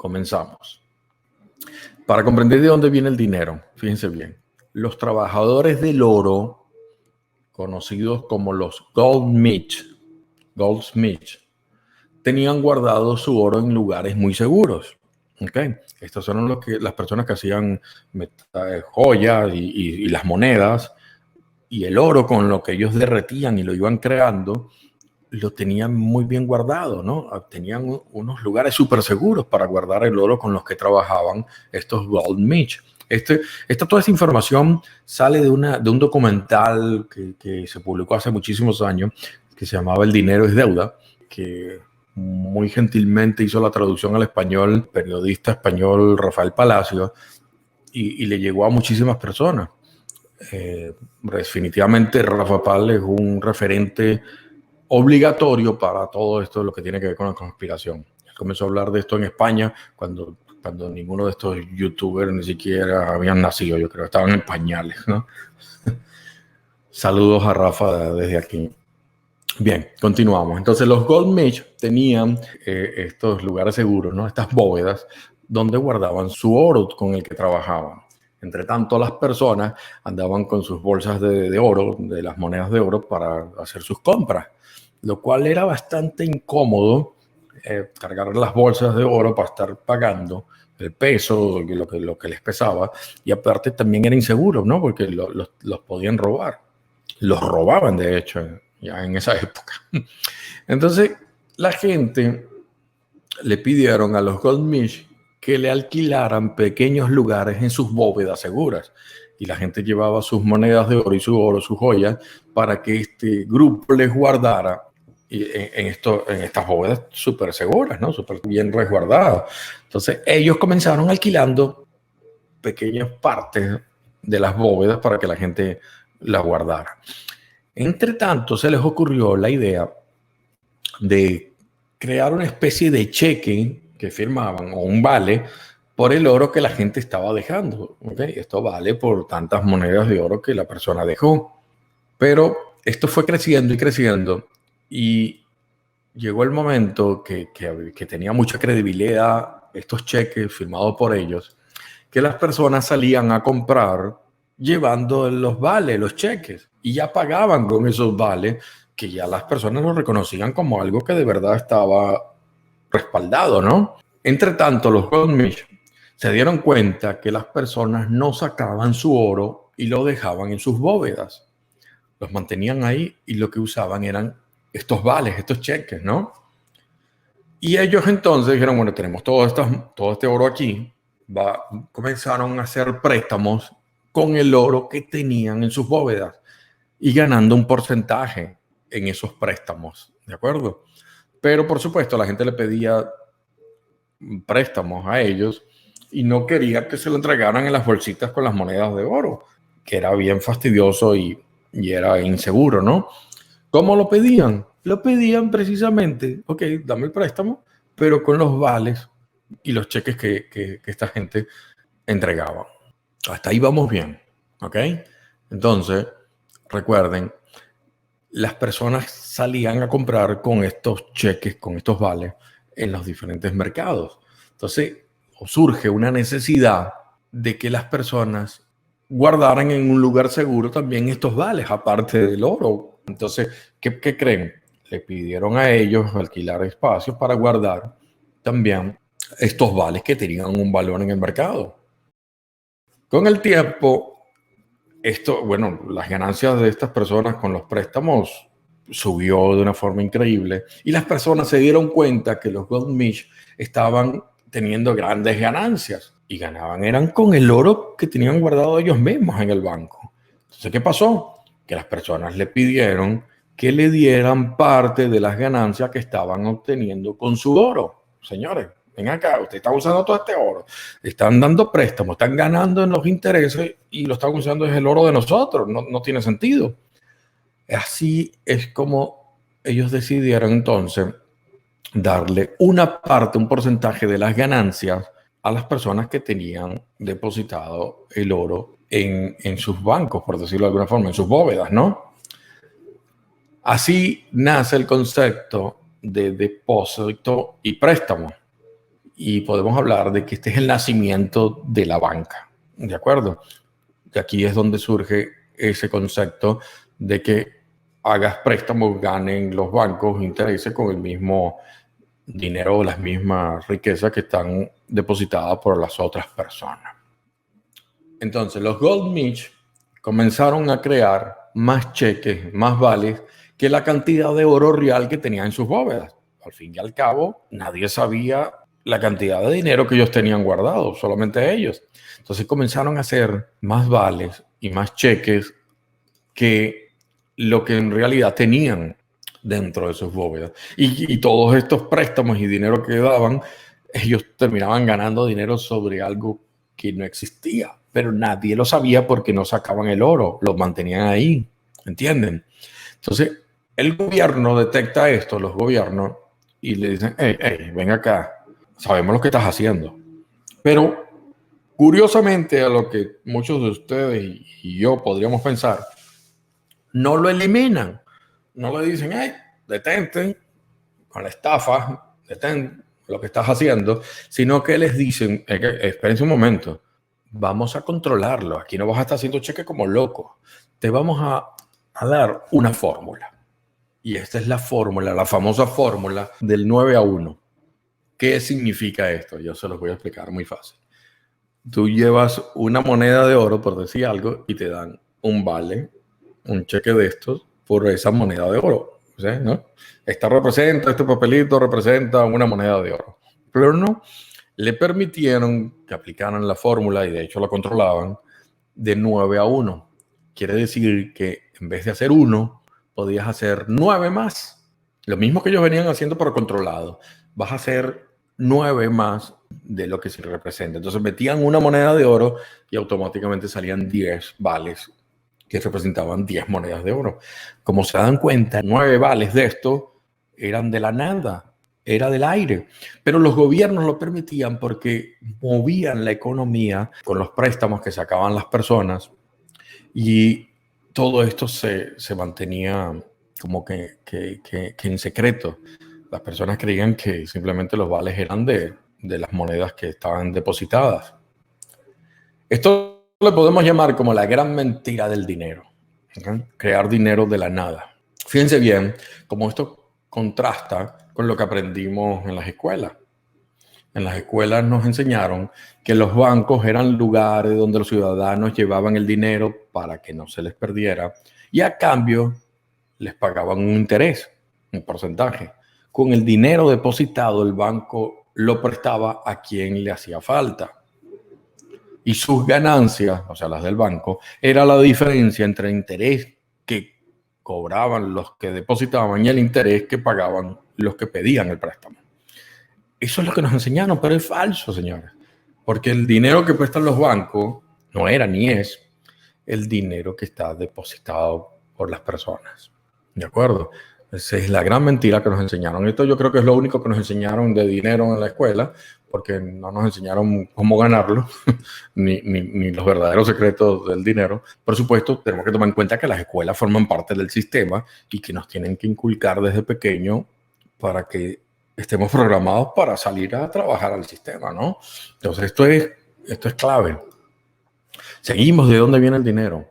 Comenzamos. Para comprender de dónde viene el dinero, fíjense bien, los trabajadores del oro, conocidos como los goldsmiths, tenían guardado su oro en lugares muy seguros. ¿Okay? Estos son las personas que hacían joyas y las monedas, y el oro con lo que ellos derretían y lo iban creando, lo tenían muy bien guardado, ¿no? Tenían unos lugares súper seguros para guardar el oro con los que trabajaban estos goldsmiths. Toda esta información sale de un documental que se publicó hace muchísimos años, que se llamaba El dinero es deuda, que muy gentilmente hizo la traducción al español el periodista español Rafael Palacio, y le llegó a muchísimas personas. Definitivamente Rafa Pal es un referente obligatorio para todo esto, lo que tiene que ver con la conspiración. Él comenzó a hablar de esto en España cuando ninguno de estos youtubers ni siquiera habían nacido, yo creo, estaban en pañales, ¿no? Saludos a Rafa desde aquí. Bien, continuamos. Entonces los goldsmiths tenían estos lugares seguros, ¿no? Estas bóvedas donde guardaban su oro con el que trabajaban. Entre tanto, las personas andaban con sus bolsas de oro, de las monedas de oro, para hacer sus compras, lo cual era bastante incómodo, cargar las bolsas de oro para estar pagando el peso, lo que les pesaba, y aparte también era inseguro, ¿no? Porque los podían robar. Los robaban, de hecho, ya en esa época. Entonces, la gente le pidieron a los goldsmiths que le alquilaran pequeños lugares en sus bóvedas seguras. Y la gente llevaba sus monedas de oro y sus joyas para que este grupo les guardara en estas bóvedas súper seguras, ¿no? Súper bien resguardadas. Entonces, ellos comenzaron alquilando pequeñas partes de las bóvedas para que la gente las guardara. Entre tanto, se les ocurrió la idea de crear una especie de cheque que firmaban, o un vale, por el oro que la gente estaba dejando. ¿Okay? Esto vale por tantas monedas de oro que la persona dejó. Pero esto fue creciendo y creciendo, y llegó el momento que tenía mucha credibilidad estos cheques firmados por ellos, que las personas salían a comprar llevando los vales, los cheques, y ya pagaban con esos vales, que ya las personas lo reconocían como algo que de verdad estaba respaldado, ¿no? Entre tanto, los goldsmiths se dieron cuenta que las personas no sacaban su oro y lo dejaban en sus bóvedas. Los mantenían ahí y lo que usaban eran estos vales, estos cheques, ¿no? Y ellos entonces dijeron, bueno, tenemos todo este oro aquí. Comenzaron a hacer préstamos con el oro que tenían en sus bóvedas y ganando un porcentaje en esos préstamos, ¿de acuerdo? Pero por supuesto la gente le pedía préstamos a ellos y no quería que se lo entregaran en las bolsitas con las monedas de oro, que era bien fastidioso y era inseguro, ¿no? ¿Cómo lo pedían? Lo pedían precisamente, ok, dame el préstamo, pero con los vales y los cheques que esta gente entregaba. Hasta ahí vamos bien, ¿ok? Entonces, recuerden, las personas salían a comprar con estos cheques, con estos vales, en los diferentes mercados. Entonces, surge una necesidad de que las personas guardaran en un lugar seguro también estos vales, aparte del oro. Entonces, ¿qué creen? Le pidieron a ellos alquilar espacios para guardar también estos vales que tenían un valor en el mercado. Con el tiempo, las ganancias de estas personas con los préstamos subió de una forma increíble, y las personas se dieron cuenta que los goldsmiths estaban teniendo grandes ganancias, y eran con el oro que tenían guardado ellos mismos en el banco. Entonces, ¿qué pasó? Que las personas le pidieron que le dieran parte de las ganancias que estaban obteniendo con su oro. Señores, ven acá, usted está usando todo este oro, están dando préstamos, están ganando en los intereses y lo están usando es el oro de nosotros, no tiene sentido. Así es como ellos decidieron entonces darle una parte, un porcentaje de las ganancias a las personas que tenían depositado el oro en sus bancos, por decirlo de alguna forma, en sus bóvedas, ¿no? Así nace el concepto de depósito y préstamo. y podemos hablar de que este es el nacimiento de la banca, ¿de acuerdo? Y aquí es donde surge ese concepto de que hagas préstamos, ganen los bancos intereses con el mismo dinero o las mismas riquezas que están depositadas por las otras personas. Entonces, los Goldmich comenzaron a crear más cheques, más vales que la cantidad de oro real que tenían en sus bóvedas. Al fin y al cabo, nadie sabía la cantidad de dinero que ellos tenían guardado, solamente ellos. Entonces comenzaron a hacer más vales y más cheques que lo que en realidad tenían dentro de sus bóvedas. Y todos estos préstamos y dinero que daban, ellos terminaban ganando dinero sobre algo que no existía, pero nadie lo sabía porque no sacaban el oro, lo mantenían ahí, ¿entienden? Entonces, el gobierno detecta esto, los gobiernos, y le dicen, hey, ven acá, sabemos lo que estás haciendo. Pero, curiosamente, a lo que muchos de ustedes y yo podríamos pensar, no lo eliminan. No le dicen, hey, detente con la estafa, detente lo que estás haciendo, sino que les dicen, espérense un momento, vamos a controlarlo. Aquí no vas a estar haciendo cheque como loco. Te vamos a dar una fórmula. Y esta es la fórmula, la famosa fórmula del 9-1. ¿Qué significa esto? Yo se los voy a explicar muy fácil. Tú llevas una moneda de oro, por decir algo, y te dan un vale, un cheque de estos, por esa moneda de oro. ¿Sí? ¿No? Este papelito representa una moneda de oro. Pero no, le permitieron que aplicaran la fórmula, y de hecho la controlaban, de 9-1. Quiere decir que en vez de hacer 1, podías hacer 9 más. Lo mismo que ellos venían haciendo por controlado. Vas a hacer 9 más de lo que se representa. Entonces metían una moneda de oro y automáticamente salían 10 vales que representaban 10 monedas de oro. Como se dan cuenta, 9 vales de esto eran de la nada, era del aire. Pero los gobiernos lo permitían porque movían la economía con los préstamos que sacaban las personas, y todo esto se mantenía como que en secreto. Las personas creían que simplemente los vales eran de las monedas que estaban depositadas. Esto le podemos llamar como la gran mentira del dinero, ¿okay? Crear dinero de la nada. Fíjense bien cómo esto contrasta con lo que aprendimos en las escuelas. En las escuelas nos enseñaron que los bancos eran lugares donde los ciudadanos llevaban el dinero para que no se les perdiera, y a cambio les pagaban un interés, un porcentaje. Con el dinero depositado, el banco lo prestaba a quien le hacía falta. Y sus ganancias, o sea, las del banco, era la diferencia entre el interés que cobraban los que depositaban y el interés que pagaban los que pedían el préstamo. Eso es lo que nos enseñaron, pero es falso, señores. Porque el dinero que prestan los bancos no era ni es el dinero que está depositado por las personas. ¿De acuerdo? Esa es la gran mentira que nos enseñaron. Esto yo creo que es lo único que nos enseñaron de dinero en la escuela, porque no nos enseñaron cómo ganarlo, ni los verdaderos secretos del dinero. Por supuesto, tenemos que tomar en cuenta que las escuelas forman parte del sistema y que nos tienen que inculcar desde pequeño para que estemos programados para salir a trabajar al sistema, ¿no? Entonces, esto es clave. Seguimos de dónde viene el dinero.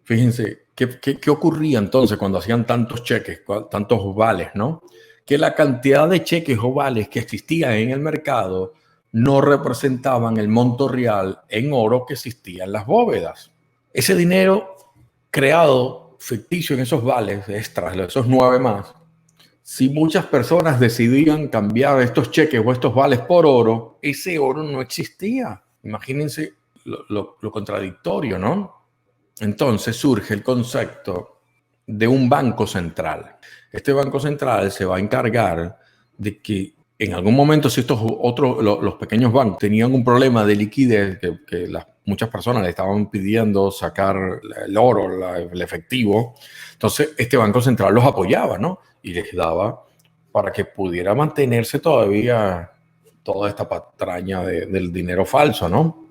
Fíjense, ¿qué ocurría entonces cuando hacían tantos cheques, tantos vales, ¿no? Que la cantidad de cheques o vales que existían en el mercado no representaban el monto real en oro que existía en las bóvedas. Ese dinero creado ficticio en esos vales extras, esos 9 más, si muchas personas decidían cambiar estos cheques o estos vales por oro, ese oro no existía. Imagínense lo contradictorio, ¿no? Entonces surge el concepto de un banco central. Este banco central se va a encargar de que en algún momento, si estos otros, los pequeños bancos tenían un problema de liquidez, que muchas personas le estaban pidiendo sacar el oro, el efectivo, entonces este banco central los apoyaba, ¿no? Y les daba para que pudiera mantenerse todavía toda esta patraña del dinero falso, ¿no?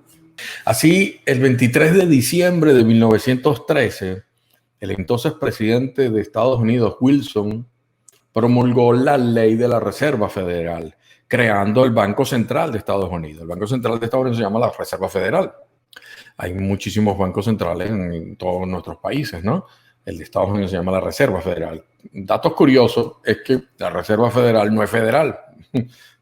Así, el 23 de diciembre de 1913, el entonces presidente de Estados Unidos, Wilson, promulgó la ley de la Reserva Federal, creando el Banco Central de Estados Unidos. El Banco Central de Estados Unidos se llama la Reserva Federal. Hay muchísimos bancos centrales en todos nuestros países, ¿no? El de Estados Unidos se llama la Reserva Federal. Datos curiosos es que la Reserva Federal no es federal,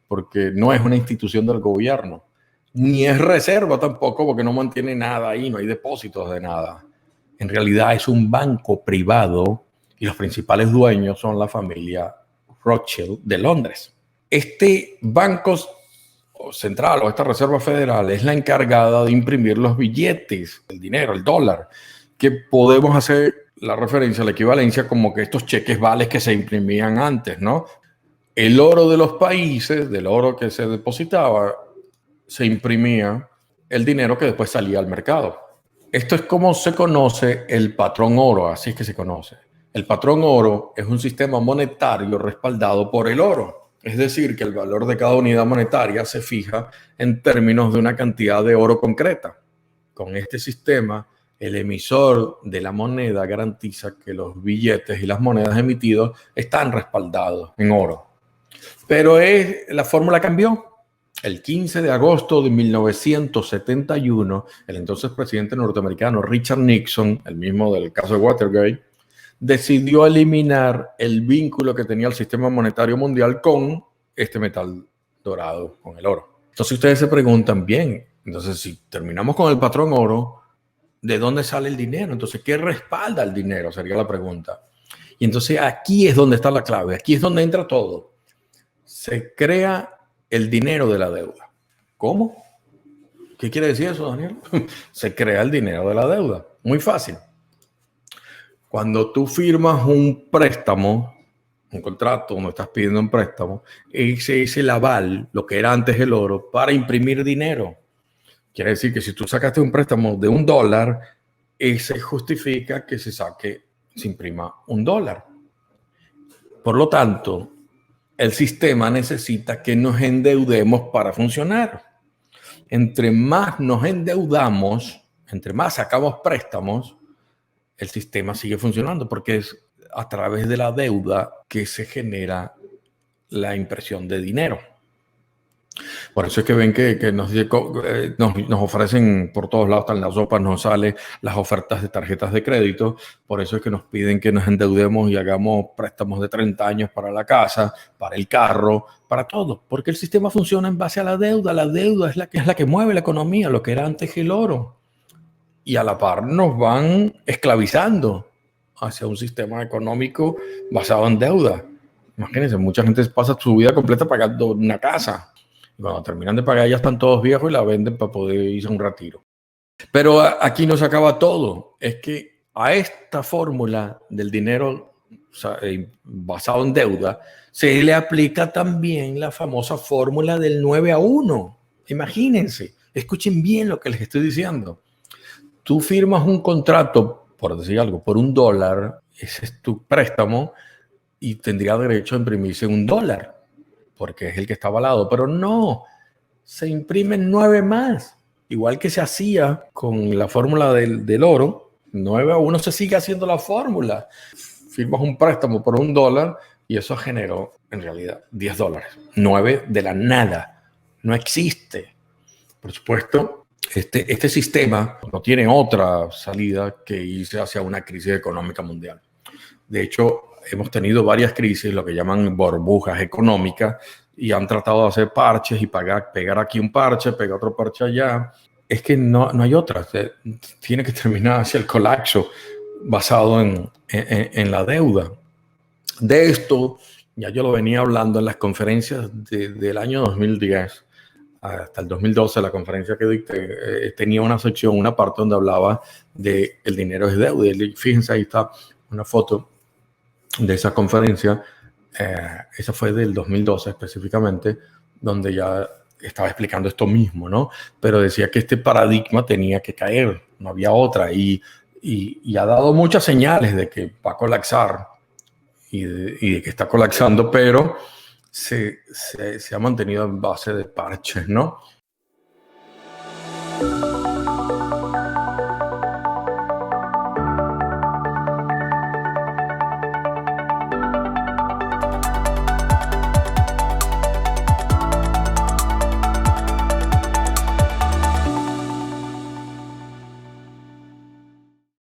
porque no es una institución del gobierno, ni es reserva tampoco, porque no mantiene nada ahí, no hay depósitos de nada. En realidad es un banco privado y los principales dueños son la familia Rothschild de Londres. Este banco central o esta Reserva Federal es la encargada de imprimir los billetes, el dinero, el dólar, que podemos hacer la referencia, la equivalencia como que estos cheques vales que se imprimían antes, ¿no? El oro de los países, del oro que se depositaba, se imprimía el dinero que después salía al mercado. Esto es como se conoce el patrón oro, así es que se conoce. El patrón oro es un sistema monetario respaldado por el oro. Es decir, que el valor de cada unidad monetaria se fija en términos de una cantidad de oro concreta. Con este sistema, el emisor de la moneda garantiza que los billetes y las monedas emitidos están respaldados en oro. Pero la fórmula cambió. El 15 de agosto de 1971, el entonces presidente norteamericano Richard Nixon, el mismo del caso de Watergate, decidió eliminar el vínculo que tenía el sistema monetario mundial con este metal dorado, con el oro. Entonces ustedes se preguntan, bien, entonces si terminamos con el patrón oro, ¿de dónde sale el dinero? Entonces, ¿qué respalda el dinero? Sería la pregunta. Y entonces aquí es donde está la clave, aquí es donde entra todo. Se crea el dinero de la deuda. ¿Cómo? ¿Qué quiere decir eso, Daniel? Se crea el dinero de la deuda. Muy fácil. Cuando tú firmas un préstamo, un contrato donde estás pidiendo un préstamo, ese es el aval, lo que era antes el oro, para imprimir dinero. Quiere decir que si tú sacaste un préstamo de $1, ese justifica que se imprima $1. Por lo tanto, el sistema necesita que nos endeudemos para funcionar. Entre más nos endeudamos, entre más sacamos préstamos, el sistema sigue funcionando porque es a través de la deuda que se genera la impresión de dinero. Por eso es que ven que nos ofrecen por todos lados, en las sopas nos salen las ofertas de tarjetas de crédito. Por eso es que nos piden que nos endeudemos y hagamos préstamos de 30 años para la casa, para el carro, para todo. Porque el sistema funciona en base a la deuda. La deuda es la que mueve la economía, lo que era antes el oro. Y a la par nos van esclavizando hacia un sistema económico basado en deuda. Imagínense, mucha gente pasa su vida completa pagando una casa. Y cuando terminan de pagar ya están todos viejos y la venden para poder irse a un retiro. Pero aquí no se acaba todo. Es que a esta fórmula del dinero basado en deuda se le aplica también la famosa fórmula del 9-1. Imagínense, escuchen bien lo que les estoy diciendo. Tú firmas un contrato, por decir algo, por $1, ese es tu préstamo y tendría derecho a imprimirse $1 porque es el que está avalado, pero no, se imprimen 9 más, igual que se hacía con la fórmula del oro. 9-1 se sigue haciendo la fórmula. Firmas un préstamo por $1 y eso generó en realidad $10. 9 de la nada, no existe. Por supuesto, este sistema no tiene otra salida que irse hacia una crisis económica mundial. De hecho, hemos tenido varias crisis, lo que llaman burbujas económicas, y han tratado de hacer parches y pegar aquí un parche, pegar otro parche allá. Es que no hay otra. Tiene que terminar hacia el colapso basado en la deuda. De esto ya yo lo venía hablando en las conferencias del año 2010 hasta el 2012, la conferencia que dicté, tenía una sección, una parte donde hablaba de el dinero es deuda. Y fíjense, ahí está una foto de esa conferencia. Esa fue del 2012 específicamente, donde ya estaba explicando esto mismo, ¿no? Pero decía que este paradigma tenía que caer, no había otra, y ha dado muchas señales de que va a colapsar y de que está colapsando, pero se ha mantenido en base de parches, ¿no?